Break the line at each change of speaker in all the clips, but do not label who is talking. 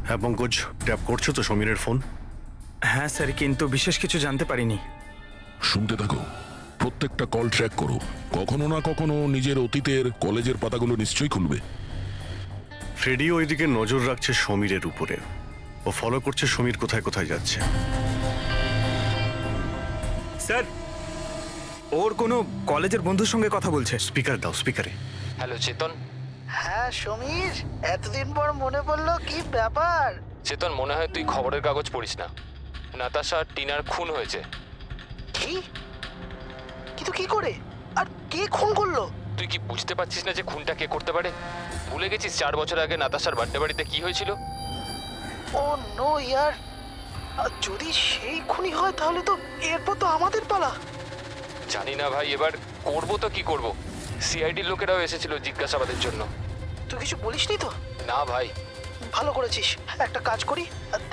হ্যাঁ পঙ্কজ, ট্যাপ করছো তো সমীরের ফোন?
হ্যাঁ স্যার, কিন্তু বিশেষ কিছু জানতে পারিনি।
শুনতে থাকো, প্রত্যেকটা কল ট্র্যাক করো। কখনো না কখনো নিজের অতীতের কলেজের পাতাগুলো নিশ্চয়ই খুলবে।
ফ্রেডি ওইদিকে নজর রাখছে সমীরের উপরে। ও ফলো করছে সমীর কোথায় কোথায় যাচ্ছে।
স্যার, ওর কোনো কলেজের বন্ধুর সঙ্গে কথা বলছে।
স্পিকার দাও, স্পিকারে।
হ্যালো চেতন।
হ্যাঁ সমীর, এতদিন পর মনে পড়লো, কি ব্যাপার?
চেতন, মনে হয় তুই খবরের কাগজ পড়িস না। নাতাশা আর টিনার খুন হয়েছে।
কি? কিন্তু কি করে, আর কে খুন করলো?
তুই কি বুঝতে পারছিস না যে খুনটা কে করতে পারে? ভুলে গেছিস 4 বছর আগে নাতাশার বার্থডে বাড়িতে কি হয়েছিল?
ও নো ইয়ার, যদি সেই খুনি হয় তাহলে তো এরপর তো আমাদের পালা।
জানি না ভাই, এবার করবো তো কি করব। সিআইডির লোকেরাও এসেছিল জিজ্ঞাসাবাদের জন্য।
তুই কিছু বলিসনি তো?
না ভাই।
ভালো করেছিস। একটা কাজ করি,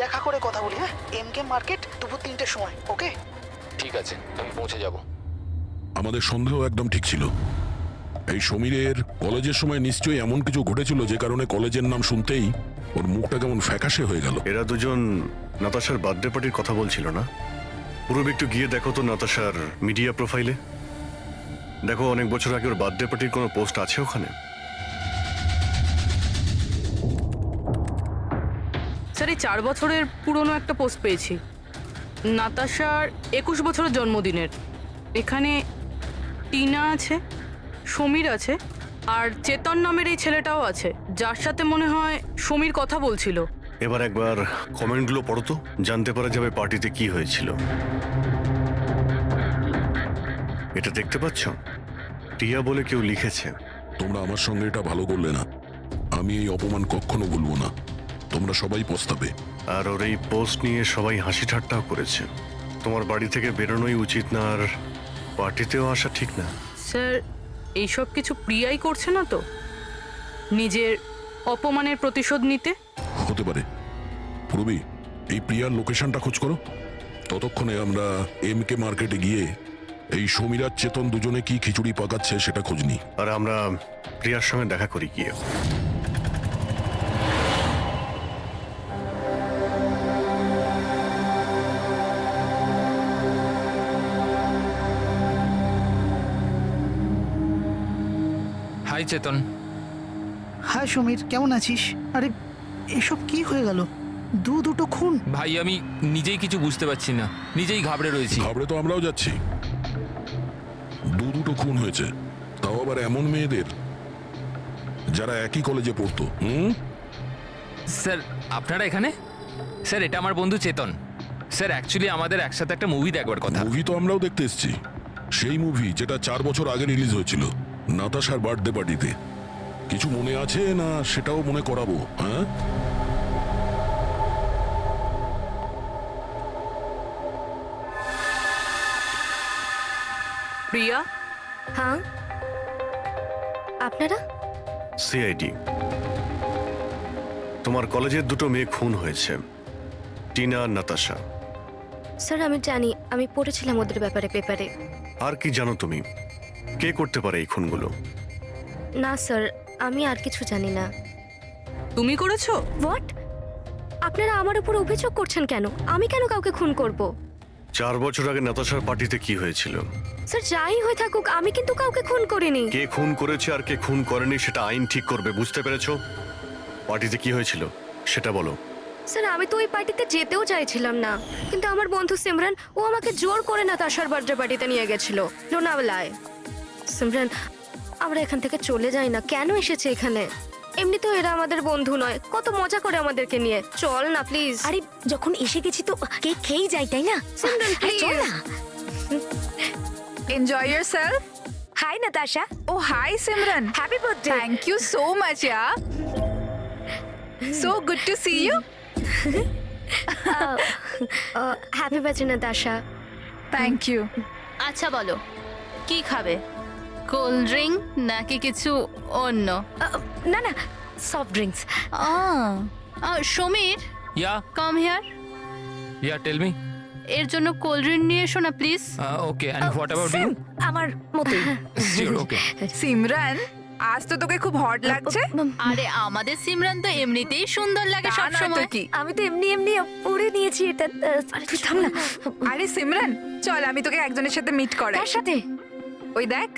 দেখা করে কথা বলি। হ্যাঁ, এমকে মার্কেট দুপুর 3টের সময়, ওকে?
ঠিক আছে, আমি পৌঁছে যাব।
আমাদের সন্দেহ একদম ঠিক ছিল। এই সমীরের কলেজের সময় নিশ্চয়ই এমন কিছু ঘটেছিল যে কারণে কলেজের নাম শুনতেই ওর মুখটা কেমন ফ্যাকাশে হয়ে গেল।
এরা দুজন নাতাশার বার্থডে পার্টির কথা বলছিল না? পুরো একটু গিয়ে দেখো তো নাতাশার মিডিয়া প্রোফাইলে। দেখো অনেক বছর আগে ওর বার্থডে পার্টির কোনো পোস্ট আছে ওখানে?
স্যার, এই 4 বছরের পুরনো একটা পোস্ট পেয়েছি, নাতাশার 21 বছরের জন্মদিনের। এখানে টিনা আছে, সমীর আছে, আর চেতন নামের এই ছেলেটাও আছে, যার সাথে মনে হয় সমীর কথা বলছিল।
এবার একবার কমেন্টগুলো পড়ো তো, জানতে পারা যাবে পার্টিতে কি হয়েছিল। এটা দেখতে পাচ্ছ? টিয়া বলে কেউ লিখেছে।
তোমরা আমার সঙ্গে এটা ভালো করলে না। আমি এই অপমান কখনো ভুলবো না। তোমরা সবাই পস্তাবে।
আর ওর এই পোস্ট নিয়ে সবাই হাসি ঠাট্টাও করেছে। তোমার বাড়ি থেকে বেরোনোই উচিত না, আর পার্টিতেও আসা ঠিক না।
স্যার, এইসব কিছু প্রিয়াই করছে না তো, নিজের অপমানের প্রতিশোধ নিতে?
হতে পারে। পূর্বী, এই প্রিয়ার লোকেশনটা খোঁজ করো। ততক্ষণে আমরা এমকে মার্কেটে গিয়ে এই সমীর আর চেতন দুজনে কি খিচুড়ি পাকাচ্ছে সেটা খোঁজ নিই।
আর আমরা প্রিয়ার সঙ্গে দেখা করি গিয়ে।
হাই চেতন।
হাই সমীর, কেমন আছিস? আরে এসব কি হয়ে গেল? দুটো খুন।
ভাই, আমি নিজেই কিছু বুঝতে পারছি না, নিজেই ঘাবড়ে রয়েছি।
ঘাবড়ে তো আমরাও যাচ্ছি। দুটো খুন হয়েছে, তাও আবার এমন মেয়েদের যারা একই কলেজে পড়তো।
স্যার, আপনারা এখানে? স্যার, এটা আমার বন্ধু চেতন। স্যার, অ্যাকচুয়ালি আমাদের একসাথে একটা মুভি দেখবার কথা।
মুভি তো আমরাও দেখতে এসেছি। সেই মুভি যেটা 4 বছর আগে রিলিজ হয়েছিল, নাতাশার বার্থডে পার্টিতে। কিছু মনে আছে না সেটাও মনে করাবো? হ্যাঁ,
প্রিয়া?
হ্যাঁ, আপনারা?
সিআইডি। তোমার কলেজের দুটো মেয়ে খুন হয়েছে, টিনা আর নাতাশা।
স্যার, আমি জানি, আমি পড়েছিলাম ওদের ব্যাপারে পেপারে।
আর কি জানো তুমি? কে করতে পারে এই খুনগুলো?
না স্যার, আমি আর কিছু জানি না।
তুমি করেছো?
হোয়াট? আপনারা আমার উপর অভিযোগ করছেন কেন? আমি কেন কাউকে খুন করব?
4 বছর আগে নাতাশার পার্টিতে কি হয়েছিল?
স্যার, যাই হয়ে থাকুক, আমি কিন্তু কাউকে খুন করিনি।
কে খুন করেছে আর কে খুন করেনি সেটা আইন ঠিক করবে, বুঝতে পেরেছো? পার্টিতে কি হয়েছিল সেটা বলো।
স্যার, আমি তো ওই পার্টিতে যেতেও চাইছিলাম না, কিন্তু আমার বন্ধু সিমরান, ও আমাকে জোর করে নাতাশার বার্থডে পার্টিতে নিয়ে গেছিল লোনাওয়ালায়। সিমরান, আমরা এখান থেকে চলে যাই না? কেন এসেছে এখানে? এমনিতেও এরা আমাদের বন্ধু নয়, কত মজা করে আমাদেরকে নিয়ে। চল না প্লিজ।
আরে যখন এসে গেছি তো কেক খেয়েই যাই, তাই না?
সিমরান,
আরে চল
প্লিজ।
না।
Enjoy yourself.
Hi Natasha.
Oh, hi Simran.
Happy birthday.
Thank you so much, yeah. So good to see you.
Happy birthday Natasha.
Thank you.
আচ্ছা বলো, কি খাবে? কোল্ড ড্রিঙ্ক নাকি কিছু অন্য?
না না, soft drinks.
Samir,
yeah
come here.
Yeah tell me.
এর জন্য কোল্ড ড্রিঙ্ক নিয়ে এসো না please.
Okay, and what about you?
আমার মতোই।
শিওর, ওকে।
Simran, আজ তো তোকে খুব হট লাগছে।
আরে আমাদের সিমরান তো এমনিতেই সুন্দর লাগে
তা
সব
নয় তো
সময়।
কি?
আমি তো এমনি এমনি পরে নিয়েছি এটা। আরে তুই থাম না।
আরে সিমরান চল আমি তোকে একজনের সাথে মিট করাই।
কার সাথে?
ওই দেখ।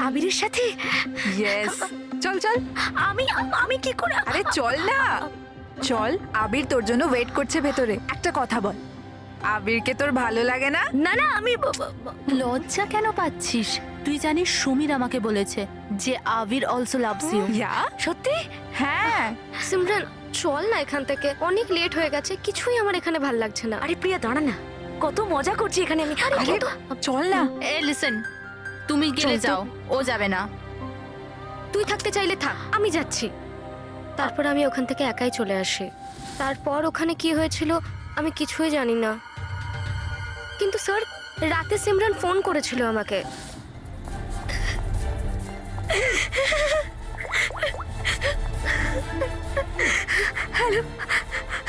আবিরের সাথে?
ইয়েস চল চল।
আমি আমি কি করে?
আরে চল না, চল। আবির তোর জন্য ওয়েট করছে ভেতরে। একটা কথা বল, আবিরকে তোর ভালো লাগে না?
না না আমি
লজ্জা কেন পাচ্ছিস? তুই জানিস সমীর আমাকে বলেছে যে আবির অলসো লাভস ইউ।
ইয়া
সত্যি?
হ্যাঁ।
সিমরান চল না এখান থেকে, অনেক লেট হয়ে গেছে, কিছুই আমার এখানে ভাল লাগছে না।
আরে প্রিয়া দাঁড়া না, কত মজা করছি এখানে আমি।
আরে চল না।
এ লিসেন, তুমি গেলে
চল তো।
যাও, ও যাবে না।
তুই থাকতে চাইলে থাক, আমি যাচ্ছি। তারপর আমি ওখান থেকে একাই চলে আসি। তারপর ওখানে কি হয়েছিল আমি কিছুই জানি না, কিন্তু স্যার রাতে সিমরান ফোন করেছিল আমাকে।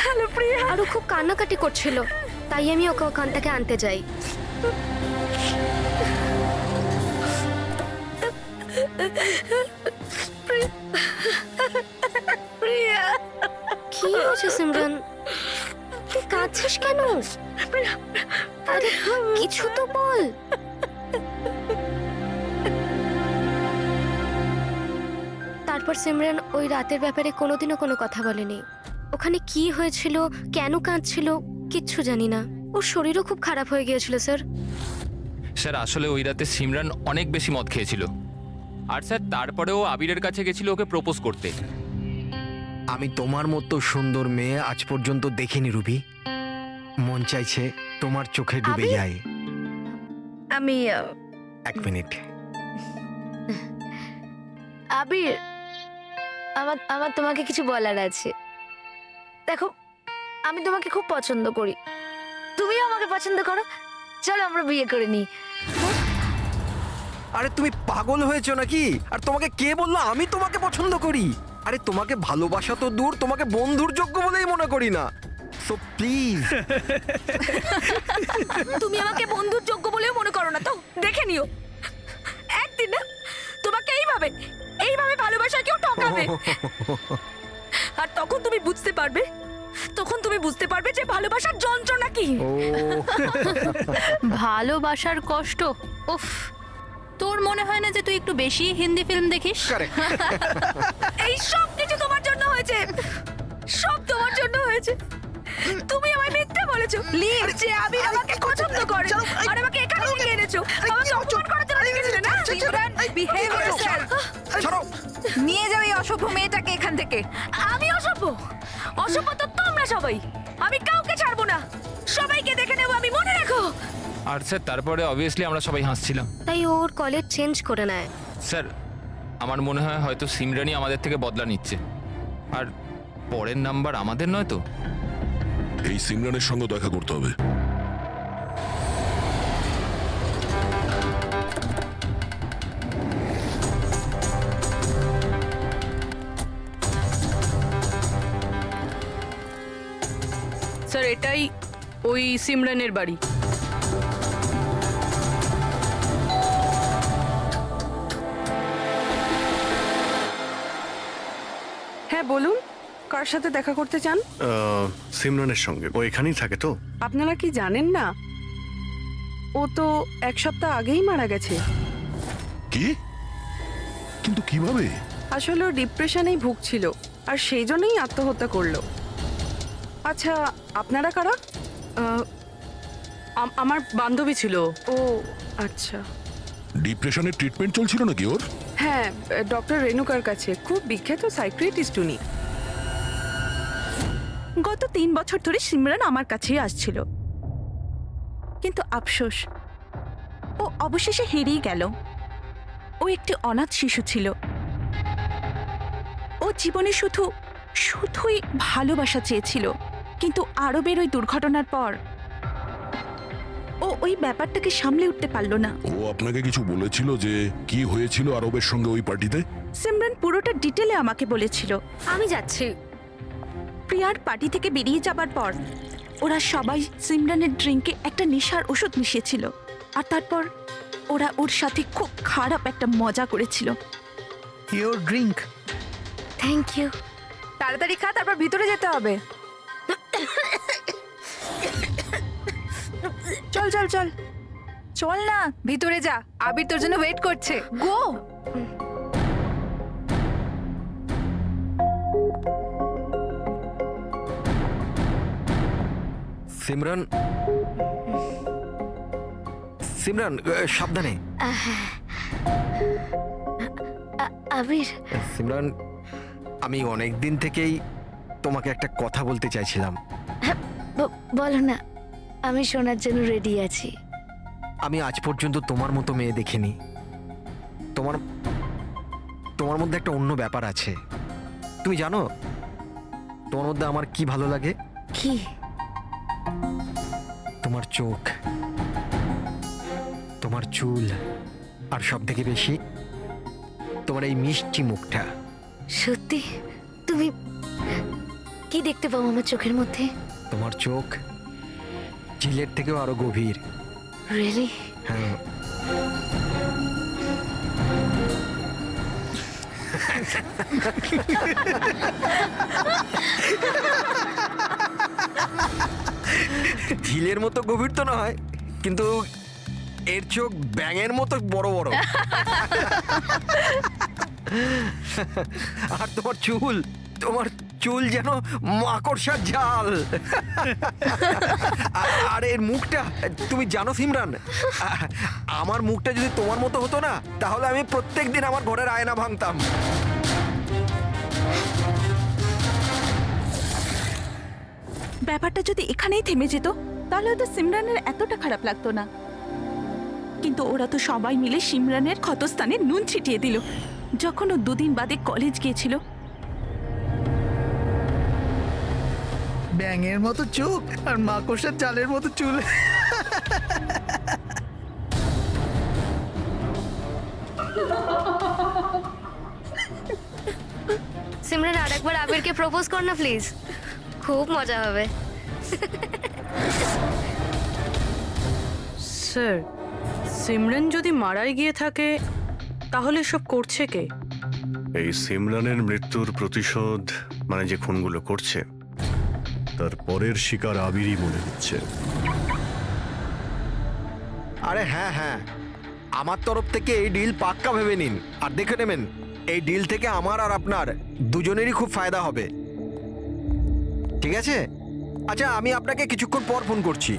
হ্যালো প্রিয়া।
আরও খুব কান্নাকাটি করছিল, তাই আমি ওকে ওখান থেকে আনতে যাই।
প্রিয়া
কি হয়েছে সিমরান, তুই কাঁদছিস কেন? আরে কিছু তো বল। তারপর সিমরান ওই রাতের ব্যাপারে কোনোদিনও কোনো কথা বলেনি। ওখানে কি হয়েছিল, কেন কাঁদছিল কিচ্ছু জানি না। ওর শরীরও খুব খারাপ হয়ে গিয়েছিল স্যার।
স্যার আসলে ওই রাতে সিমরান অনেক বেশি মদ খেয়েছিল, আর স্যার তারপরেও আবিরের কাছে গেছিল ওকে প্রপোজ করতে।
আমি তোমার মতো সুন্দর মেয়ে আজ পর্যন্ত দেখিনি রুবি। মন চাইছে তোমার চোখে ডুবে
আবির?
যাই।
আমি
এক মিনিট।
আবির, আমার আমার তোমাকে কিছু বলার আছে। দেখো আমি তোমাকে খুব পছন্দ করি, তুমিও আমাকে পছন্দ করো, চলো আমরা বিয়ে করে নিই।
আরে তুমি পাগল হয়েছো নাকি? আর তোমাকে কে বললো আমি তোমাকে পছন্দ করি? আরে তোমাকে ভালোবাসা তো দূর, তোমাকে বন্ধুর যোগ্য বলেই মনে করি না। So please.
তুমি আমাকে বন্ধুর যোগ্য বলেও মনে করো না তো? দেখে নিও একদিন না তোমাকে এইভাবে এইভাবে ভালোবাসা কেউ ঠকাবে, আর তখন তুমি বুঝতে পারবে, তখন তুমি বুঝতে পারবে যে ভালোবাসার যন্ত্রণা কি।
ও
ভালোবাসার কষ্ট, উফ। তোর মনে হয় না যে তুই একটু বেশি হিন্দি ফিল্ম দেখিস?
এই সব কিছু তোমার জন্য হয়েছে, সব তোমার জন্য হয়েছে। তুমি আমায় মিথ্যা বলেছো যে আবির আমাকে পছন্দ করে, আর আমাকে এখানে নিয়ে এনেছো আমাকে অপমান করার জন্য লিখেছিলে না?
Simran behave yourself.
ছাড়ো।
নিয়ে যাও এই অসভ্য মেয়েটাকে এখান থেকে।
আমি অসভ্য? অসভ্য তো তোমরা সবাই। আমি কাউকে ছাড়বো না, সবাইকে দেখে নেবো আমি, মনে রেখো।
আর স্যার তারপরে অবভিয়াসলি আমরা সবাই হাসছিলাম।
তাই ওর কলেজ চেঞ্জ করে নেয়।
স্যার আমার মনে হয় হয়তো সিমরানই আমাদের থেকে বদলা নিচ্ছে, আর পরের নাম্বার আমাদের নয় তো।
এই সিমরানের সঙ্গে দেখা করতে হবে।
স্যার এটাই ওই সিমরানের বাড়ি।
হ্যাঁ বলুন, কার সাথে দেখা করতে চান?
সিমরানের সঙ্গে। ও এখানেই থাকে তো?
আপনারা কি জানেন না ও তো 1 সপ্তাহ আগেই মারা গেছে।
কি? কিন্তু কিভাবে?
আসলে ও ডিপ্রেশনেই ভুগছিল, আর সেই জন্যই আত্মহত্যা করলো। আচ্ছা আপনারা কারা?
আমার বান্ধবী ছিল।
ও আচ্ছা।
ডিপ্রেশনের ট্রিটমেন্ট চলছিল নাকি ওর?
হ্যাঁ, ডক্টর রেণুকার কাছে, খুব বিখ্যাত সাইকিয়াট্রিস্ট উনি।
গত 3 বছর ধরে সিমরান আমার কাছেই আসছিল, কিন্তু আফসোস ও অবশেষে হেরিয়ে গেল। ও একটি অনাথ শিশু ছিল। ও জীবনে শুধুই ভালোবাসা চেয়েছিল, কিন্তু আরবের ওই দুর্ঘটনার পর ও ওই ব্যাপারটাকে সামলে উঠতে পারল না।
ও আপনাকে কিছু বলেছিল যে কি হয়েছিল আরবের সঙ্গে ওই পার্টিতে?
সিমরান পুরোটা ডিটেলে আমাকে বলেছিল।
আমি যাচ্ছি।
প্রিয়ার পার্টি থেকে বেরিয়ে যাবার পর ওরা সবাই সিমরানের ড্রিঙ্কে একটা নেশার ওষুধ মিশিয়েছিল, আর তারপর ওরা ওর সাথে খুব খারাপ একটা মজা করেছিল।
Your drink.
Thank you.
তাড়াতাড়ি খা, তারপর ভিতরে যেতে হবে। চল চল চল চল না, ভিতরে যা, আবির তোর জন্য ওয়েট করছে। গো।
সিমরান, সিমরান সাবধানে।
আবির,
সিমরান, আমি অনেক দিন থেকেই তোমাকে একটা কথা বলতে চাইছিলাম।
বলো না, আমি শোনার জন্য রেডি আছি।
আমি আজ পর্যন্ত তোমার মতো মেয়ে দেখিনি। তোমার তোমার মধ্যে একটা অন্য ব্যাপার আছে। তুমি জানো তোমার মধ্যে আমার কি ভালো লাগে?
কি?
তোমার চোখ, তোমার চুল, আর সব থেকে বেশি তোমার এই মিষ্টি মুখটা।
সত্যি? তুমি কি দেখতে পাও আমার চোখের মধ্যে?
তোমার চোখ ঝিলের থেকেও আরো গভীর।
রিয়েলি?
হ্যাঁ। ঝিলের মতো গভীর তো নয়, কিন্তু এর চোখ ব্যাঙের মতো বড় বড়। আর তোমার চুল যেন মাকড়সার জাল। আর এর মুখটা, তুমি জানো সিমরান, আমার মুখটা যদি তোমার মতো হতো না, তাহলে আমি প্রত্যেকদিন আমার ঘরের আয়না ভাঙতাম।
ব্যাপারটা যদি এখানেই থেমে যেত তাহলে হয়তো সিমরানের এতটা খারাপ লাগতো না, কিন্তু ওরা তো সবাই মিলে সিমরানের ক্ষতস্থানে নুন ছিটিয়ে দিল যখন ও 2 দিন বাদে কলেজ গিয়েছিল।
ব্যাঙের মতো চোখ আর মাকড়সার জালের মতো চুল।
সিমরান, আরেকবার আবিরকে প্রপোজ কর না প্লিজ, খুব মজা হবে।
স্যার, সিমরান যদি মারাই গিয়ে থাকে তাহলে সব করছে কে?
এই সিমরানের মৃত্যুর প্রতিশোধ, মানে যে খুনগুলো করছে, তার পরের শিকার আবিরই মনে হচ্ছে।
আরে হ্যাঁ হ্যাঁ, আমার তরফ থেকে এই ডিল পাক্কা ভেবে নিন। আর দেখে নেবেন, এই ডিল থেকে আমার আর আপনার দুজনেরই খুব ফায়দা হবে। ঠিক আছে? আচ্ছা, আমি আপনাকে কিছুক্ষণ পর ফোন করছি।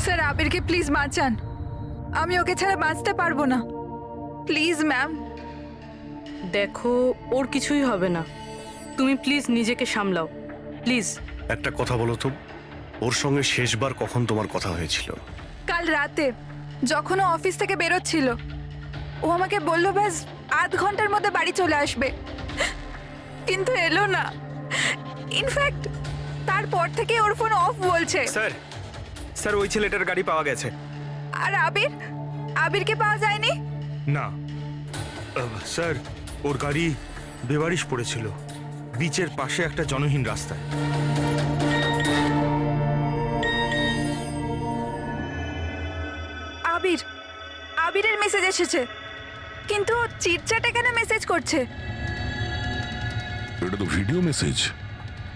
স্যার, আবিরকে প্লিজ বাঁচান, আমি ওকে ছাড়া বাঁচতে পারবো না। Please ma'am.
দেখো, ওর কিছুই হবে না, তুমি প্লিজ নিজেকে সামলাও, প্লিজ।
একটা কথা বলো তো, ওর সঙ্গে শেষবার কখন তোমার কথা হয়েছিল?
কাল রাতে যখন ও অফিস থেকে বেরোচ্ছিল, ও আমাকে বললো ব্যাস আধ ঘন্টার মধ্যে বাড়ি চলে আসবে, কিন্তু এলো না। ইনফ্যাক্ট তারপর থেকে ওর ফোন অফ বলছে।
স্যার ওই ছেলেটার গাড়ি পাওয়া গেছে।
আর আবিরকে পাওয়া যায়নি?
না স্যার, ওর গাড়ি বেবারিশ পড়েছিল বিচের পাশে একটা জনহীন রাস্তায়।
আবিরের মেসেজ এসেছে, কিন্তু চিটচ্যাট এখানে মেসেজ করছে।
এটা তো ভিডিও মেসেজ।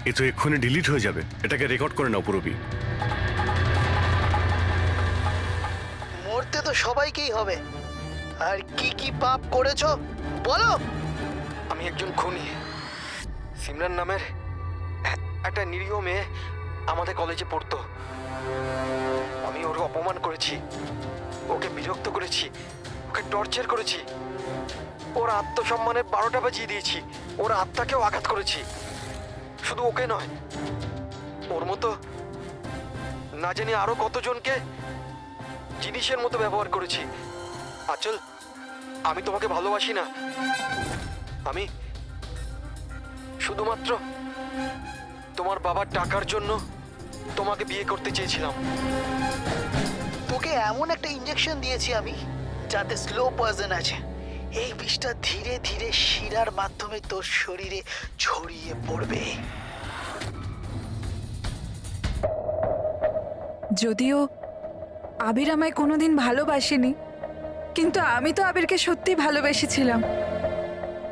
এ তো এক্ষুনি ডিলিট হয়ে যাবে, এটাকে রেকর্ড করে নাও পুরবি।
মরতে তো সবাইকেই হবে, আর কি কি পাপ করেছো বলো?
আমি একজন খুনি। সিমরান নামের একটা নিরীহ মেয়ে আমাদের কলেজে পড়তো। আমি ওর অপমান করেছি, ওকে বিরক্ত করেছি, ওকে টর্চার করেছি, ওর আত্মসম্মানের 12টা বাজিয়ে দিয়েছি, ওর আত্মাকেও আঘাত করেছি। শুধু ওকে নয়, ওর মতো না জানি আরো কতজনকে জিনিসের মতো ব্যবহার করেছি। আচল, আমি তোমাকে ভালোবাসি না, আমি শুধুমাত্র তোমার বাবার টাকার জন্য তোমাকে বিয়ে করতে চেয়েছিলাম।
তোকে এমন একটা ইঞ্জেকশন দিয়েছি আমি, যাতে স্লো পয়জন আছে। এই বিষটা ধীরে ধীরে শিরার মাধ্যমে তোর শরীরে ছড়িয়ে পড়বে।
যদিও আবির আমায় কোনোদিন ভালোবাসেনি, কিন্তু আমি তো আবিরকে সত্যি ভালোবেসেছিলাম।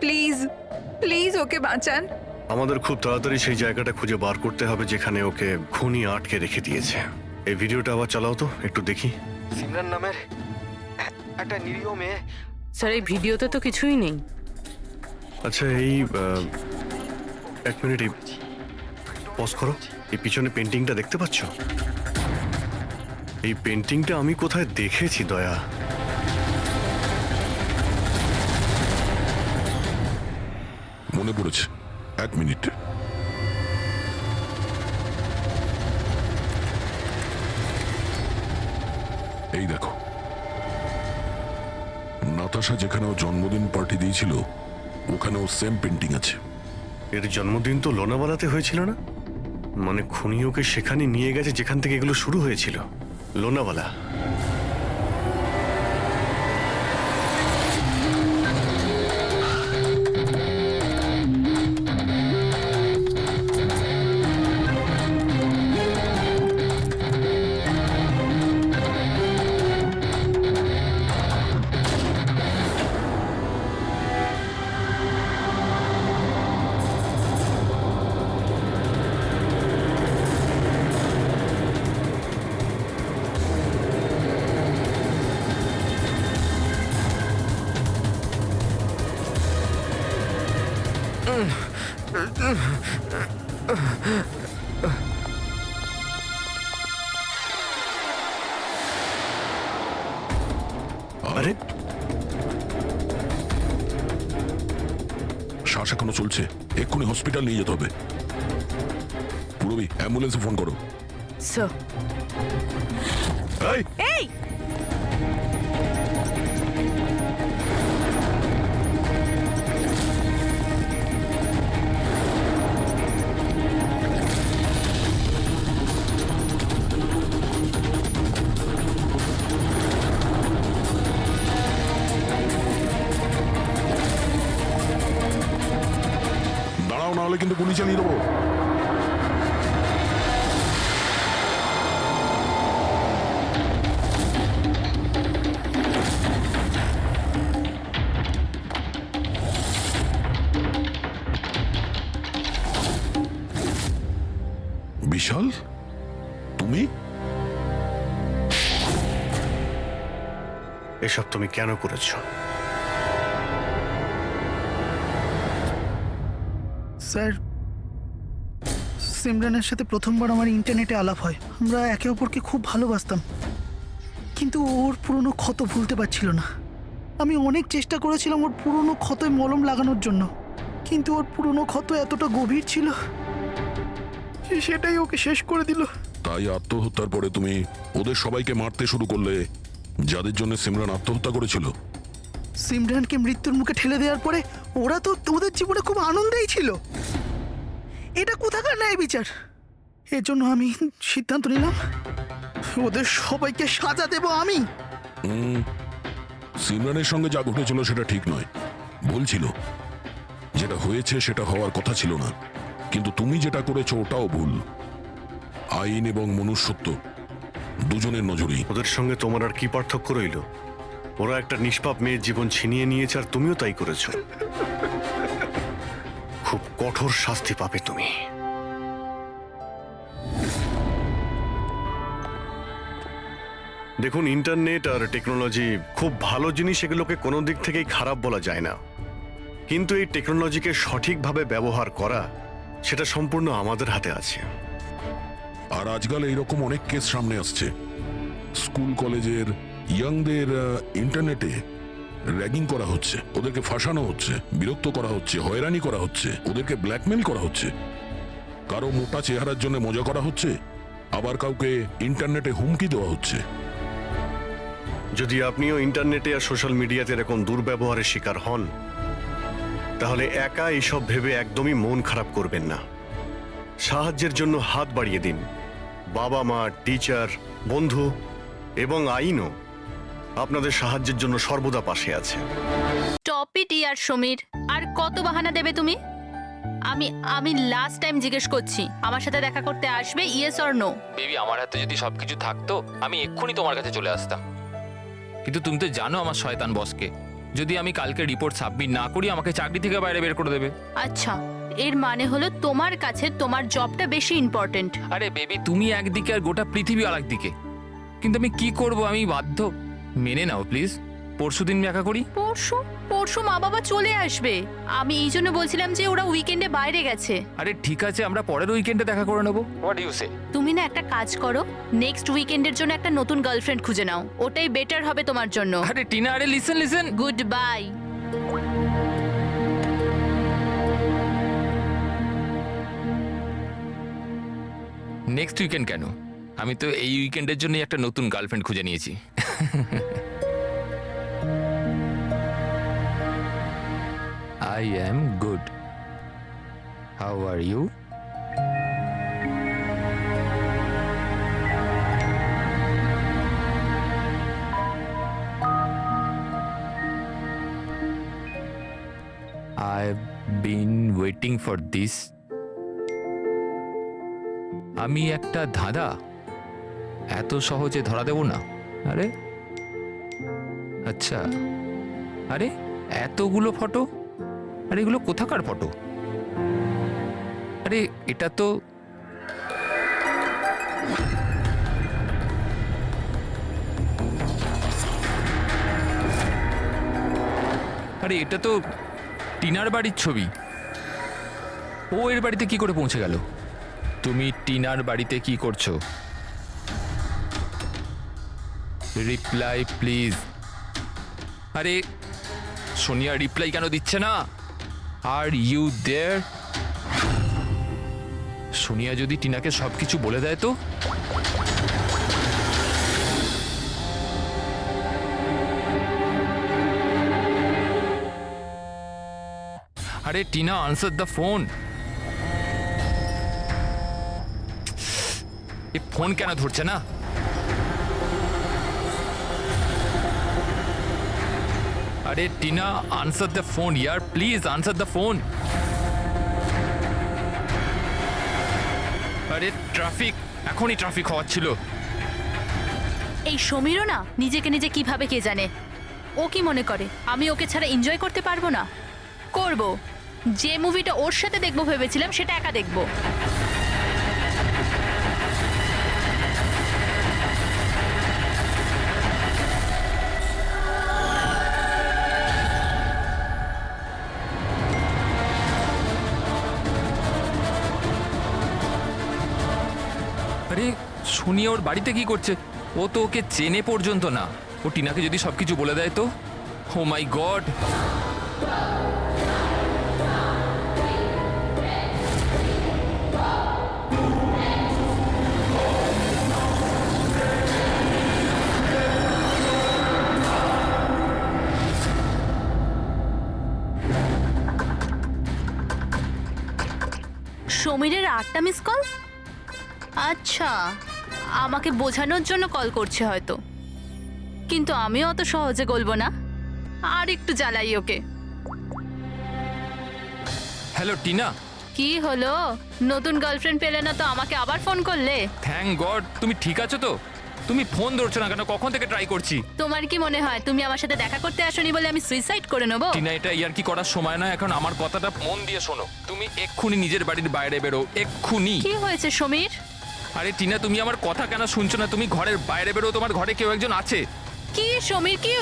প্লিজ প্লিজ ওকে বাঁচান।
আমাদের খুব তাড়াতাড়ি সেই জায়গাটা খুঁজে বার করতে হবে যেখানে ওকে খুনি আটকে রেখে দিয়েছে। এই ভিডিওটা আবার চালাও তো, একটু দেখি।
সিমরান নামের একটা নিরীহ মেয়ে।
স্যার এই ভিডিওতে তো কিছুই নেই।
আচ্ছা এই এক মিনিট, পজ করো। এই পিছনে পেন্টিংটা দেখতে পাচ্ছ? এই পেন্টিংটা আমি কোথায় দেখেছি দয়া।
মনে পড়েছে, এক মিনিট। এই দেখো, নাতাশা যেখানে ও জন্মদিন পার্টি দিয়েছিল ওখানেও সেম পেন্টিং আছে।
এর জন্মদিন তো লোনাওয়ালাতে হয়েছিল না? মানে খুনি ওকে সেখানে নিয়ে গেছে যেখান থেকে এগুলো শুরু হয়েছিল, লোনাওয়ালা। আরে
শ্বাস এখনো চলছে, এক্ষুনি হসপিটাল নিয়ে যেতে হবে। পুরবি, অ্যাম্বুলেন্সে ফোন করো।
স্যার
এই
এই
দাঁড়াও, না হলে কিন্তু গুলি চালিয়ে দেবো। বিশাল, তুমি?
এসব তুমি কেন করেছো?
স্যার, সিমরানের সাথে প্রথমবার আমার ইন্টারনেটে আলাপ হয়। আমরা একে অপরকে খুব ভালোবাসতাম, কিন্তু ওর পুরনো ক্ষত ভুলতে পারছিল না। আমি অনেক চেষ্টা করেছিলাম ওর পুরনো ক্ষতয় মলম লাগানোর জন্য, কিন্তু ওর পুরনো ক্ষত এতটা গভীর ছিল সেটাই ওকে শেষ করে দিল।
তাই আত্মহত্যার পরে তুমি ওদের সবাইকে মারতে শুরু করলে, যাদের জন্য সিমরান আত্মহত্যা করেছিল।
সিমরানকে মৃত্যুর মুখে ঠেলে দেওয়ার পরে ওরা তো ওদের জীবনে খুব আনন্দেই ছিল। এটা কোথাকার ন্যায় বিচার? এর জন্য আমি সিদ্ধান্ত নিলাম ওদের সবাইকে সাজা দেব আমি।
সিমরানের সঙ্গে যা ঘটেছিল সেটা ঠিক নয়, ভুল ছিল। যেটা হয়েছে সেটা হওয়ার কথা ছিল না, কিন্তু তুমি যেটা করেছো ওটাও ভুল। আইন এবং মনুষ্যত্ব দুজনের নজরেই।
ওদের সঙ্গে তোমার আর কি পার্থক্য রইল? ওরা একটা নিষ্পাপ মেয়ের জীবন ছিনিয়ে নিয়েছে আর তুমিও তাই করেছো। খুব কঠোর শাস্তি পাবে তুমি। দেখুন, ইন্টারনেট আর টেকনোলজি খুব ভালো জিনিস, এগুলোকে কোনো দিক থেকেই খারাপ বলা যায় না, কিন্তু এই টেকনোলজিকে সঠিকভাবে ব্যবহার করা সেটা সম্পূর্ণ আমাদের হাতে আছে।
আর আজকাল এইরকম অনেক কেস সামনে আসছে। স্কুল কলেজের ইয়াংদের ইন্টারনেটে র্যাগিং করা হচ্ছে, ওদেরকে ফাঁসানো হচ্ছে, বিরক্ত করা হচ্ছে, হয়রানি করা হচ্ছে, ওদেরকে ব্ল্যাকমেল করা হচ্ছে। কারো মোটা চেহারার জন্য মজা করা হচ্ছে, আবার কাউকে ইন্টারনেটে হুমকি দেওয়া হচ্ছে।
যদি আপনিও ইন্টারনেটে আর সোশ্যাল মিডিয়াতে এরকম দুর্ব্যবহারের শিকার হন, তাহলে একা এইসব ভেবে একদমই মন খারাপ করবেন না। সাহায্যের জন্য হাত বাড়িয়ে দিন। বাবা মা, টিচার, বন্ধু এবং আইনও আপনাদের সাহায্যের জন্য সর্বদা পাশে আছে।
স্টপ ইট ইয়ার সমীর, আর কত বাহানা দেবে তুমি? আমি আমি লাস্ট টাইম জিজ্ঞেস করছি, আমার সাথে দেখা করতে আসবে, ইয়েস অর নো?
বেবি, আমার হাতে যদি সবকিছু থাকতো আমি এক্ষুনি তোমার কাছে চলে আসতাম, কিন্তু তুমি তো জানো আমার শয়তান বসকে। যদি আমি কালকে রিপোর্ট সাবমিট না করি আমাকে চাকরি থেকে বাইরে বের করে দেবে।
আচ্ছা, এর মানে হলো তোমার কাছে তোমার জবটা বেশি ইম্পর্টেন্ট।
আরে বেবি, তুমি একদিকে আর গোটা পৃথিবী আরেক দিকে, কিন্তু আমি কি করব, আমি বাধ্য। মেনে নাও প্লিজ, পরশুদিন দেখা করি।
পরশু? পরশু মা বাবা চলে আসবে। আমি এই জন্য বলছিলাম যে ওরা উইকেন্ডে বাইরে গেছে।
আরে ঠিক আছে, আমরা পরের উইকেন্ডে দেখা করে নেবো। হোয়াট ডু ইউ সে?
তুমি না একটা কাজ করো, নেক্সট উইকেন্ডের জন্য একটা নতুন গার্লফ্রেন্ড খুঁজে নাও, ওটাই বেটার হবে তোমার জন্য।
আরে টিনা, আরে listen.
Good bye.
Next weekend কেন? আমি তো এই উইকেন্ডের জন্য একটা নতুন গার্লফ্রেন্ড খুঁজে নিয়েছি। I am good. How are you? I've been waiting for this. আমি একটা ধাঁধা এত সহজে ধরা দেব না। আরে আচ্ছা, আরে এতগুলো ফটো, আরে এগুলো কোথাকার ফটো? আরে এটা তো এটা তো টিনার বাড়ির ছবি। ও এর বাড়িতে কি করে পৌঁছে গেল? তুমি টিনার বাড়িতে কি করছো? Reply please. আরে সোনিয়া রিপ্লাই কেন দিচ্ছে না? Are you there? সোনিয়া যদি টিনাকে সবকিছু বলে দেয় তো? আরে Tina, answer the phone. A phone কেন ধরছে না? আরে Tina, answer the phone year, please answer the phone. আরে ট্রাফিক, এখনই ট্রাফিক হওয়াচ্ছিল।
এই সমীরও না নিজেকে নিজে কিভাবে কে জানে। ও কি মনে করে আমি ওকে ছাড়া এনজয় করতে পারবো না? করব। যে মুভিটা ওর সাথে দেখবো ভেবেছিলাম সেটা একা দেখবো।
আরে সোনিয়া ওর বাড়িতে কি করছে? ও তো ওকে চেনে পর্যন্ত না। ও টিনাকে যদি সবকিছু বলে দেয় তো? Oh my God!
সমীরের 8টা মিস কল? আচ্ছা, আমাকে বোঝানোর জন্য কল করছে হয়তো, কিন্তু আমিও অত সহজে গলবো না। আর একটু জ্বালাই ওকে।
হ্যালো টিনা।
কি হলো? নতুন গার্লফ্রেন্ড পেলে না তো আমাকে আবার ফোন করলে?
থ্যাংক গড, তুমি ঠিক আছো তো? তুমি ফোন ধরছো না কেন? কখন থেকে ট্রাই করছি।
তোমার কি মনে হয় তুমি আমার সাথে দেখা করতে আসোনি বলে আমি সুইসাইড করে নেব?
টিনা, এটা ইয়ার কি করার সময় না এখন। আমার কথাটা মন দিয়ে শোনো। তুমি এক্ষুনি নিজের বাড়ির বাইরে বেরো, এক্ষুনি।
কি হয়েছে সমীর?
আরে টিনা, তুমি আমার কথা কেন শুনছো না? তুমি ঘরের বাইরে বেরো, তোমার ঘরে কেউ একজন আছে।
কি সমীর, কি?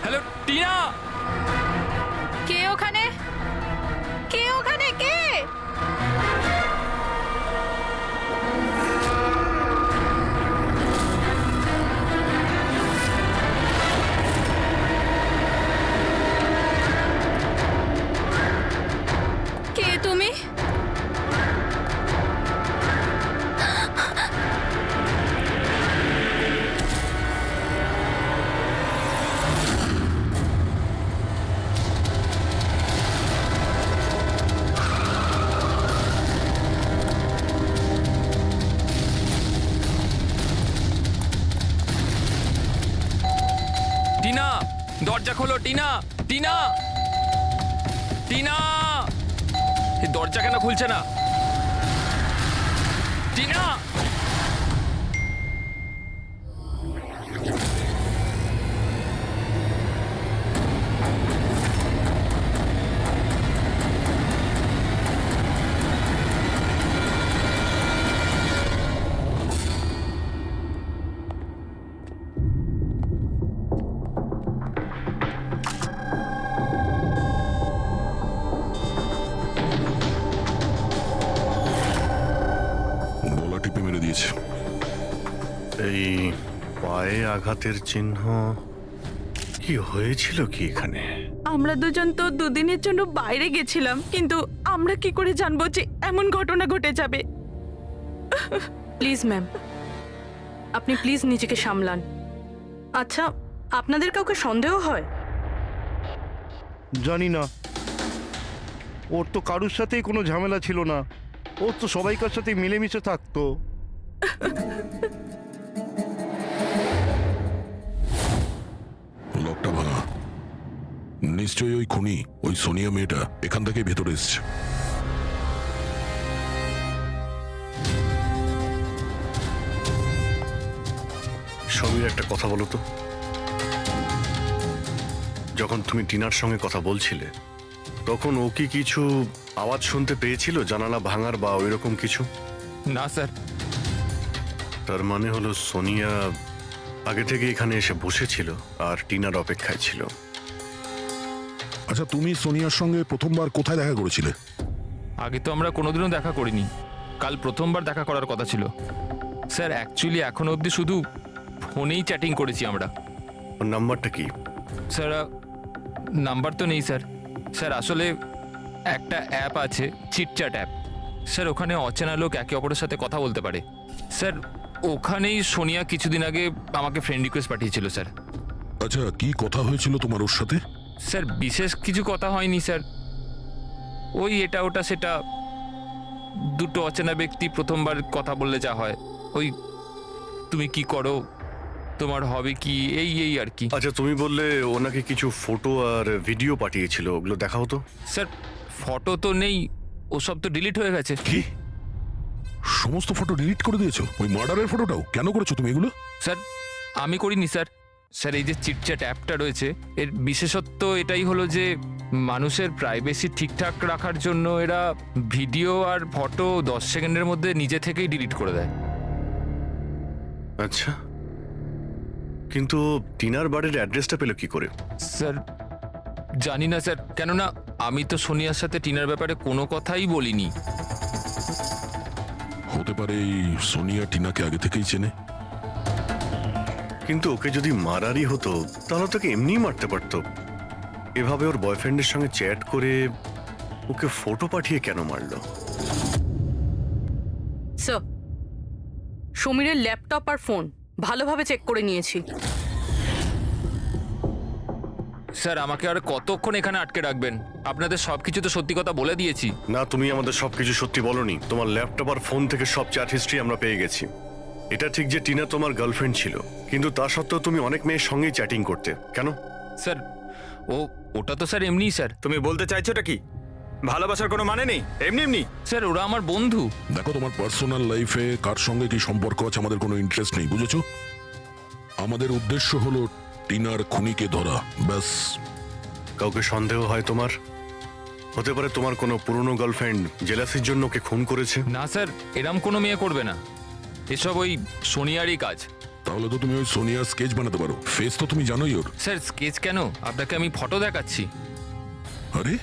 হ্যালো টিনা।
কে ওখানে? কে ওখানে? কে? কে তুমি?
দরজা খোলো টিনা, টিনা, টিনা, এই দরজা কেন খুলছে না? টিনা,
গলা টিপে মেরে দিয়েছে।
এই পায়ে আঘাতের চিহ্ন, কি হয়েছিল কি এখানে?
আমরা দুজন তো দুদিনের জন্য বাইরে গেছিলাম, কিন্তু আমরা কি করে জানবো যে এমন ঘটনা ঘটে যাবে?
প্লিজ ম্যাম, আপনি প্লিজ নিজেকে সামলান। আচ্ছা, আপনাদের কাউকে সন্দেহ হয়?
জানি না, ওর তো কারুর সাথেই কোনো ঝামেলা ছিল না, ওর তো সবাইকার সাথে মিলেমিশে থাকতো।
লকটা ভাঙা, নিশ্চয়ই ওই খুনি, ওই সোনিয়া মেয়েটা এখান থেকে ভেতরে এসছে।
সমীর, একটা কথা বলো তো, যখন তুমি টিনার সঙ্গে কথা বলছিলে তখন ও কি কিছু আওয়াজ শুনতে পেয়েছিল, জানালা ভাঙার বা ওইরকম কিছু?
না স্যার।
তার মানে হলো সোনিয়া আগে থেকে এখানে এসে বসেছিল আর টিনার অপেক্ষায় ছিল।
আচ্ছা, তুমি সোনিয়ার সঙ্গে প্রথমবার কোথায় দেখা করেছিলে?
আগে তো আমরা কোনোদিনও দেখা করিনি, কাল প্রথমবার দেখা করার কথা ছিল স্যার। অ্যাকচুয়ালি এখনো অবধি শুধু ফোনেই চ্যাটিং করেছি আমরা।
ওর নাম্বারটা কি?
স্যার নাম্বার তো নেই স্যার। স্যার আসলে একটা অ্যাপ আছে, চিটচ্যাট অ্যাপ স্যার, ওখানে অচেনা লোক একে অপরের সাথে কথা বলতে পারে স্যার। ওখানেই সোনিয়া কিছুদিন আগে আমাকে ফ্রেন্ড রিকোয়েস্ট পাঠিয়েছিল স্যার।
আচ্ছা, কি কথা হয়েছিল তোমার ওর সাথে?
স্যার বিশেষ কিছু কথা হয়নি স্যার, ওই এটা ওটা সেটা, দুটো অচেনা ব্যক্তি প্রথমবার কথা বললে যা হয়, ওই তুমি কি করো, তোমার হবি কি, এই এই আর কি।
আচ্ছা, তুমি বললে ওনাকে কিছু ফটো আর ভিডিও পাঠিয়েছিল, ওগুলো দেখাও তো।
স্যার ফটো তো নেই, ওসব তো ডিলিট হয়ে গেছে।
কি সমস্ত ফটো ডিলিট করে দিয়েছো? ওই মার্ডারের ফটোটাও? কেন করেছো তুমি এগুলো?
স্যার আমি করিনি স্যার। স্যার এই যে চিটচ্যাট অ্যাপটা রয়েছে, এর বিশেষত্ব এটাই হলো যে মানুষের প্রাইভেসি ঠিকঠাক রাখার জন্য এরা ভিডিও আর ফটো 10 সেকেন্ডের মধ্যে নিজে থেকেই ডিলিট করে দেয়।
আচ্ছা, কিন্তু টিনার বাড়ির অ্যাড্রেসটা পেল কি করে?
স্যার জানি না স্যার, কেননা আমি তো সোনিয়ার সাথে টিনার ব্যাপারে কোনো কথাই বলিনি।
হতে পারে এই সোনিয়া টিনাকে আগে থেকেই চেনে।
কিন্তু ওকে যদি মারারই হতো তাহলে তোকে এমনিই মারতে পারতো। এভাবে ওর বয়ফ্রেন্ডের সঙ্গে চ্যাট করে ওকে ফটো পাঠিয়ে কেন মারলো?
স্যার, সমীরের ল্যাপটপ আর ফোন ভালোভাবে চেক করে নিয়েছি।
স্যার আমাকে আর কতক্ষণ এখানে আটকে রাখবেন? আপনাদের সবকিছু তো সত্যি কথা বলে দিয়েছি।
না, তুমি আমাদের সবকিছু সত্যি বলনি। তোমার ল্যাপটপ আর ফোন থেকে সব চ্যাট হিস্ট্রি আমরা পেয়ে গেছি। এটা ঠিক যে টিনা তোমার গার্লফ্রেন্ড ছিল, কিন্তু তা সত্ত্বেও তুমি অনেক মেয়ের সঙ্গেই চ্যাটিং করতে, কেন?
স্যার ওটা তো স্যার এমনিই স্যার।
তুমি বলতে চাইছোটা কি? ভালোবাসার কোনো মানে নেই, এমনি এমনি?
স্যার ওরা আমার বন্ধু।
দেখো, তোমার পার্সোনাল লাইফে কার সঙ্গে কি সম্পর্ক আছে আমাদের কোনো ইন্টারেস্ট নেই, বুঝেছো? আমাদের উদ্দেশ্য হলো টিনার খুনিকে ধরা, ব্যাস।
কাউকে সন্দেহ হয় তোমার? হতে পারে তোমার কোনো পুরনো গার্লফ্রেন্ড জেলাসির জন্য ওকে খুন করেছে।
না স্যার, এরম কোনো মেয়ে করবে না, এসব ওই সোনিয়ারই কাজ।
তাহলে তো তুমি ওই সোনিয়ার স্কেচ বানাতে পারো, ফেস তো তুমি জানোই ওর।
স্যার স্কেচ কেন, আপনাকে আমি ফটো দেখাচ্ছি।
আরে,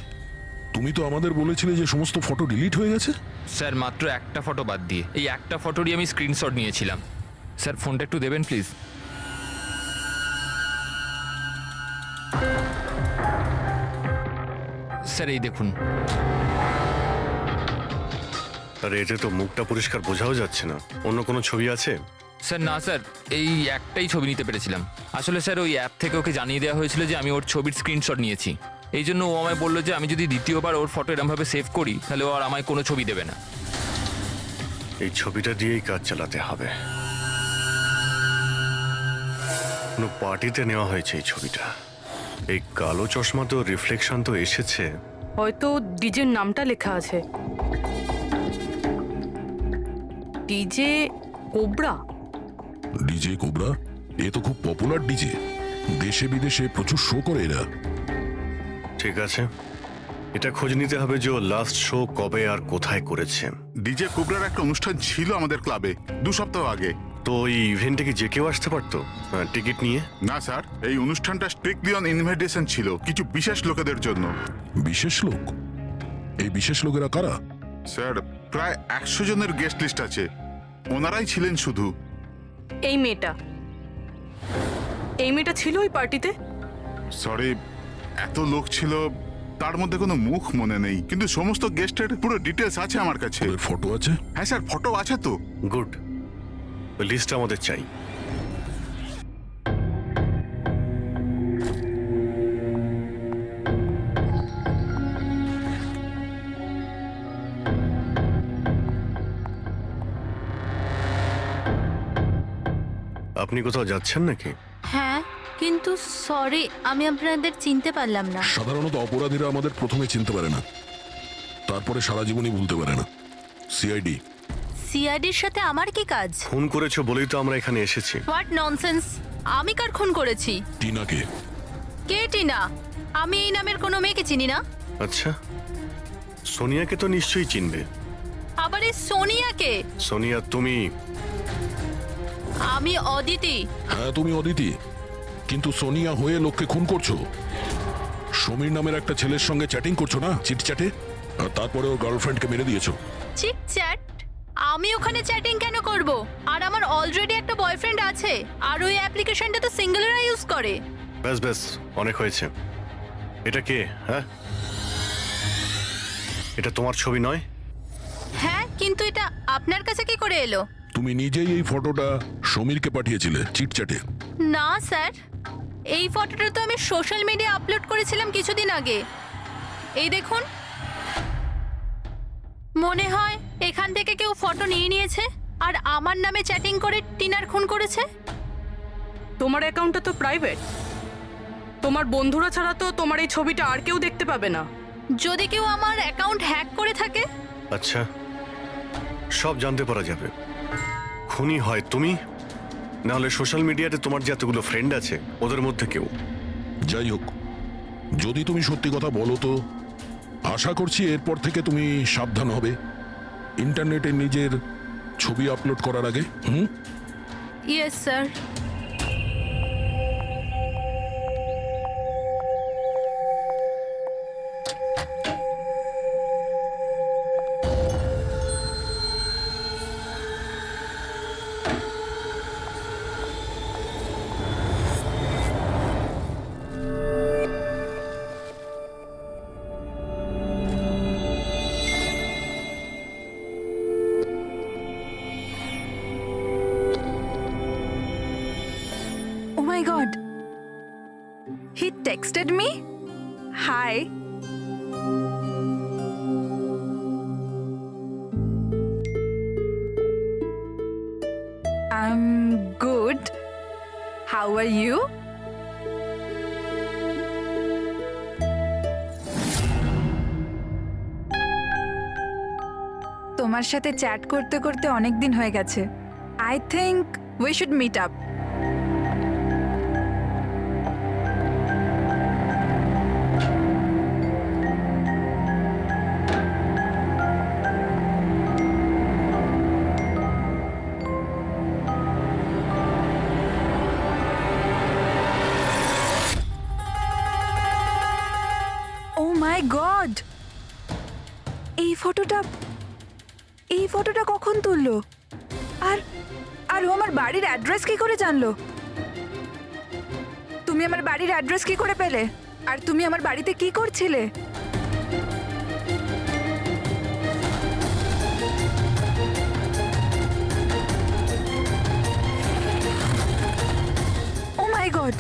তুমি তো আমাদের বলেছিলে যে সমস্ত ফটো ডিলিট হয়ে গেছে।
স্যার মাত্র একটা ফটো বাদ দিয়ে, এই একটা ফটোরই আমি স্ক্রিনশট নিয়েছিলাম। স্যার ফোনটা একটু দেবেন প্লিজ। স্যার এই দেখুন।
আর এতে তো মুখটা পরিষ্কার বোঝাও যাচ্ছে না, অন্য কোনো ছবি আছে?
স্যার না স্যার, এই একটাই ছবি নিতে পেরেছিলাম। আসলে স্যার ওই অ্যাপ থেকে ওকে জানিয়ে দেওয়া হয়েছিল যে আমি ওর ছবির স্ক্রিনশট নিয়েছি, এই জন্য ও আমায় বললো যে আমি যদি দ্বিতীয়বার ওর ফটো এরমভাবে সেভ করি তাহলে ও আর আমায় কোনো ছবি দেবে না।
এই ছবিটা দিয়েই কাজ চালাতে হবে। কোনো পার্টিতে নেওয়া হয়েছে এই ছবিটা। এই কালো চশমা তো রিফ্লেকশন তো এসেছে।
হয়তো ডিজের নামটা লেখা আছে, ডিজে কোবরা।
DJ Cobra? এ তো খুব পপুলার ডিজে, দেশে বিদেশে প্রচুর শো করে এরা।
ঠিক আছে, এটা খোঁজ নিতে হবে যে লাস্ট শো কবে আর কোথায় করেছে।
ডিজে কোবরার একটা অনুষ্ঠান ছিল আমাদের ক্লাবে 2 সপ্তাহ আগে।
তো এই ইভেন্টে কি যে কেউ আসতে পারতো টিকিট নিয়ে?
না স্যার, এই অনুষ্ঠানটা স্ট্রিক্টলি অন ইনভাইটেশন ছিল, কিছু বিশেষ লোকেদের জন্য।
বিশেষ লোক? এই বিশেষ লোকেরা কারা?
স্যার, প্রায় 100 জনের গেস্ট লিস্ট আছে, ওনারাই ছিলেন শুধু।
এই মেয়েটা ছিল ওই পার্টিতে?
সরি, এত লোক ছিল, তার মধ্যে কোনো মুখ মনে নেই, কিন্তু সমস্ত গেস্টের পুরো ডিটেলস আছে আমার কাছে।
ফটো আছে?
হ্যাঁ স্যার, ফটো আছে তো।
গুড, লিস্ট আমাদের চাই। আপনি কোথাও যাচ্ছেন নাকি?
হ্যাঁ, কিন্তু সরি, আমি আপনাদের চিনতে পারলাম না।
সাধারণত অপরাধীরা আমাদের প্রথমে চিনতে পারে না, তারপরে সারা জীবনই ভুলতে পারে না। সিআইডি।
সিআইডির সাথে আমার কি কাজ?
খুন করেছো বলেই তো আমরা এখানে এসেছি।
What nonsense! আমি কার খুন করেছি?
টিনাকে।
কে টিনা? আমি এই নামের কোনো মেয়েকে চিনি না।
আচ্ছা, সোনিয়াকে তো নিশ্চয়ই চিনবে।
আবার এই সোনিয়াকে?
সোনিয়া তুমি?
আমি অদিতি।
হ্যাঁ, তুমি অদিতি, কিন্তু সোনিয়া হয়ে লোককে খুন করছো। সমীর নামের একটা ছেলের সঙ্গে চ্যাটিং করছো না, চিটচ্যাটে, আর তারপরে ওর গার্লফ্রেন্ডকে মেরে দিয়েছো।
Cheat chat? আমি ওখানে চ্যাটিং কেন করব? আর আমার অলরেডি একটা বয়ফ্রেন্ড আছে, আর ওই অ্যাপ্লিকেশনটা তো সিঙ্গেলরা ইউজ করে।
ব্যাস ব্যাস, অনেক হয়েছে। এটা কে? হ্যাঁ, এটা তোমার ছবি নয়?
হ্যাঁ, কিন্তু এটা আপনার কাছে কি করে এলো?
তুমি নিজেই এই ফটোটা সমীরকে পাঠিয়েছিলে চিটচ্যাটে।
না স্যার, এই ফটোটা তো আমি সোশ্যাল মিডিয়া আপলোড করেছিলাম কিছুদিন আগে। এই দেখুন, মনে হয় এখান থেকে কেউ ফটো নিয়ে নিয়েছে আর আমার নামে চ্যাটিং করে টিনার খুন করেছে।
তোমার অ্যাকাউন্টটা তো প্রাইভেট, তোমার বন্ধুরা ছাড়া তো তোমার এই ছবিটা আর কেউ দেখতে পাবে না।
যদি কেউ আমার অ্যাকাউন্ট হ্যাক করে থাকে?
আচ্ছা, সব জানতে পারা যাবে। খুনি হয় তুমি, না হলে সোশ্যাল মিডিয়াতে তোমার যে এতগুলো ফ্রেন্ড আছে ওদের মধ্যে কেউ।
যাই হোক, যদি তুমি সত্যি কথা বলো তো আশা করছি এরপর থেকে তুমি সাবধান হবে ইন্টারনেটে নিজের ছবি আপলোড করার আগে।
Yes sir.
Oh my god. He texted me? Hi. I'm good. How are you? তোমার সাথে চ্যাট করতে করতে অনেক দিন হয়ে গেছে। I think we should meet up. Oh my god! এই ফটোটা কখন তুললো? আর ও আমার বাড়ির অ্যাড্রেস কি করে জানলো? তুমি আমার বাড়ির অ্যাড্রেস কি করে পেলে? আর তুমি আমার বাড়িতে কি করছিলে? ও মাই গড!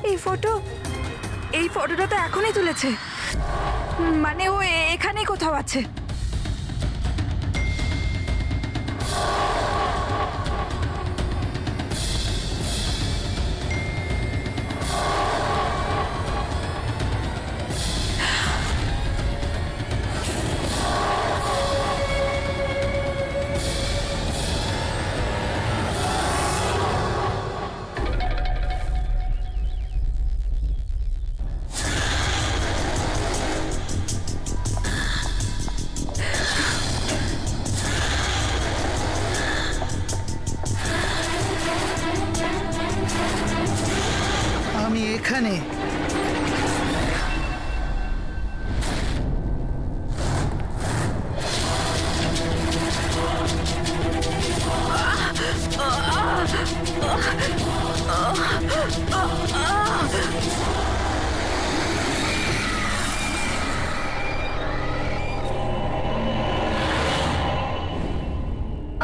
এই ফটোটা তো এখনই তুলেছে। মানে ও এখানেই কোথাও আছে।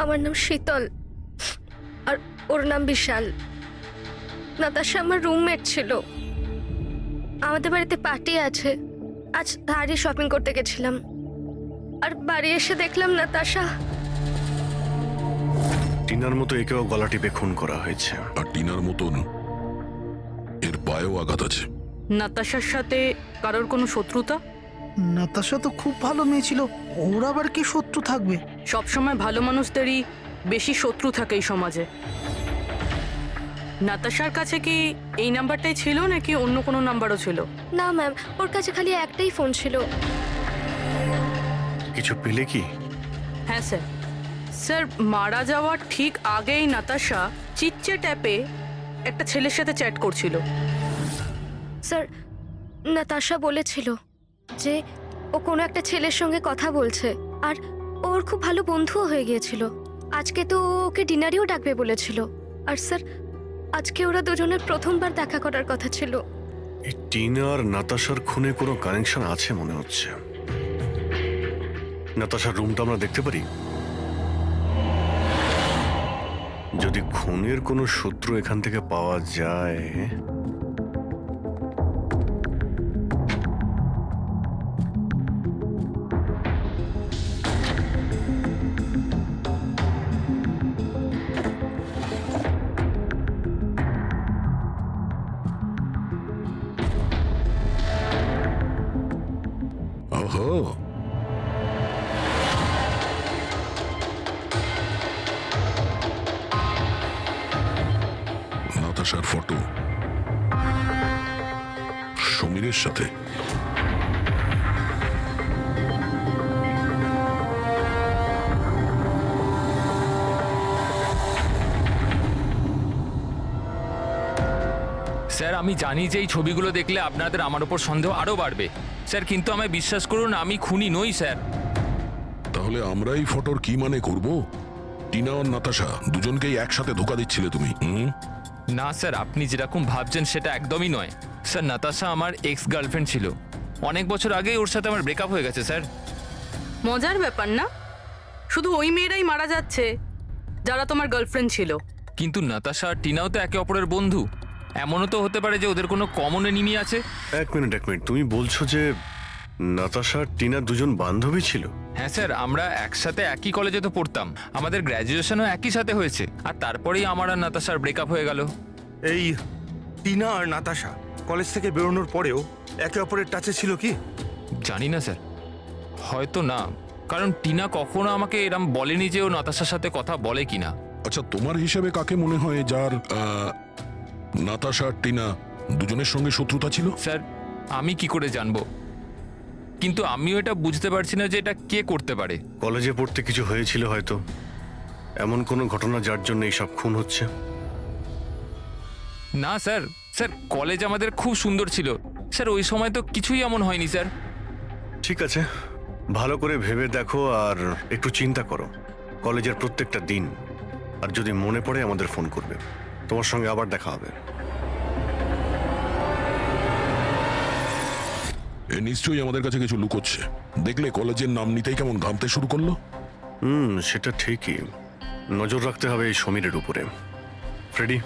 আমার নাম শীতল আর ওর নাম বিশাল। নাতাশা আমার রুমমেট ছিল। আমাদের বাড়িতে পার্টি আছে, আজ ধারে শপিং করতে গেছিলাম আর বাড়ি এসে দেখলাম নাতাশা।
টিনার মতো একেও গলা টিপে খুন করা হয়েছে।
আর টিনার মতন এর পায়েও আঘাত আছে।
নাতাশার সাথে কারোর কোনো শত্রুতা?
নাতাশা তো খুব ভালো মেয়ে ছিল, ওর আবার কি শত্রু থাকবে?
সবসময় ভালো মানুষদেরই বেশি শত্রু থাকে এই সমাজে। নাতাশার কাছে কি এই নাম্বারটাই ছিল নাকি অন্য কোনো নাম্বারও ছিল?
না ম্যাম, ওর কাছে খালি একটাই ফোন ছিল।
কিছু পেলে কি?
হ্যাঁ স্যার। স্যার, মারা যাওয়ার ঠিক আগেই নাতাশা চিটচ্যাট অ্যাপে একটা ছেলের সাথে চ্যাট করছিল।
স্যার, নাতাশা বলেছিল যে ও কোনো একটা ছেলের সঙ্গে কথা বলছে আর ওর খুব ভালো বন্ধুও হয়ে গিয়েছিল। আজকে তো ওকে ডিনারেও ডাকবে বলেছিল। আর স্যার, আজকে ওরা দুজনের প্রথমবার দেখা করার কথা ছিল।
এই টিনা আর নাতাশার খুনে কোনো কানেকশন আছে মনে হচ্ছে। নাতাশার রুমটা আমরা দেখতে পারি? যদি খুনের কোনো সূত্র এখান থেকে পাওয়া যায়।
ওহো, নাতাশার ফটো সমীরের সাথে।
স্যার আমি জানি যে এই ছবিগুলো দেখলে আপনাদের আমার উপর সন্দেহ আরও বাড়বে স্যার, কিন্তু আমায় বিশ্বাস করুন আমি খুনি নই স্যার।
তাহলে আমরা এই ফটোর কি মানে করব? টিনা আর নাতাশা দুজনকেই একসাথে ধোকা দিচ্ছিলে তুমি?
না স্যার, আপনি যেরকম ভাবছেন সেটা একদমই নয় স্যার। নাতাশা আমার এক্স গার্লফ্রেন্ড ছিল, অনেক বছর আগেই ওর সাথে আমার ব্রেকআপ হয়ে গেছে স্যার।
মজার ব্যাপার না? শুধু ওই মেয়েরাই মারা যাচ্ছে যারা তোমার গার্লফ্রেন্ড ছিল।
কিন্তু নাতাশা আর টিনাও তো একে অপরের বন্ধু। এমনও তো হতে পারে যে ওদের কোনো কমন এনিমি আছে।
এক মিনিট, তুমি বলছো যে নাতাশা আর টিনা দুজন বান্ধবী ছিল?
হ্যাঁ স্যার, আমরা একসাথে একই কলেজে তো পড়তাম, আমাদের গ্র্যাজুয়েশনও একই সাথে হয়েছে, আর তারপরেই আমার আর নাতাশার ব্রেকআপ হয়ে গেল।
এই টিনা আর নাতাশা কলেজ থেকে বেরোনোর পরেও একে অপরের টাচে ছিল কি?
জানি না স্যার, হয়তো না, কারণ টিনা কখনো আমাকে এরম বলেনি যে ও নাতাশার সাথে কথা বলে কিনা।
আচ্ছা, তোমার হিসেবে কাকে মনে হয় যার নাতাশা আর টিনা দুজনের সঙ্গে শত্রুতা ছিল?
স্যার আমি কি করে জানবো, কিন্তু আমিও এটা বুঝতে পারছি না যে এটা কে করতে পারে।
কলেজে পড়তে কিছু হয়েছিল হয়তো, এমন কোনো ঘটনা যার জন্য এইসব খুন হচ্ছে।
না স্যার, স্যার কলেজ আমাদের খুব সুন্দর ছিল স্যার, ওই সময় তো কিছুই এমন হয়নি স্যার।
ঠিক আছে, ভালো করে ভেবে দেখো আর একটু চিন্তা করো কলেজের প্রত্যেকটা দিন, আর যদি মনে পড়ে আমাদের ফোন করবে। তোমার সঙ্গে আবার দেখা হবে।
এ নিশ্চয়ই আমাদের কাছে কিছু লুকোচ্ছে। দেখলে কলেজের নাম নিতেই কেমন ঘামতে শুরু করলো।
সেটা ঠিকই, নজর রাখতে হবে এই সমীরের উপরে। ফ্রেডি,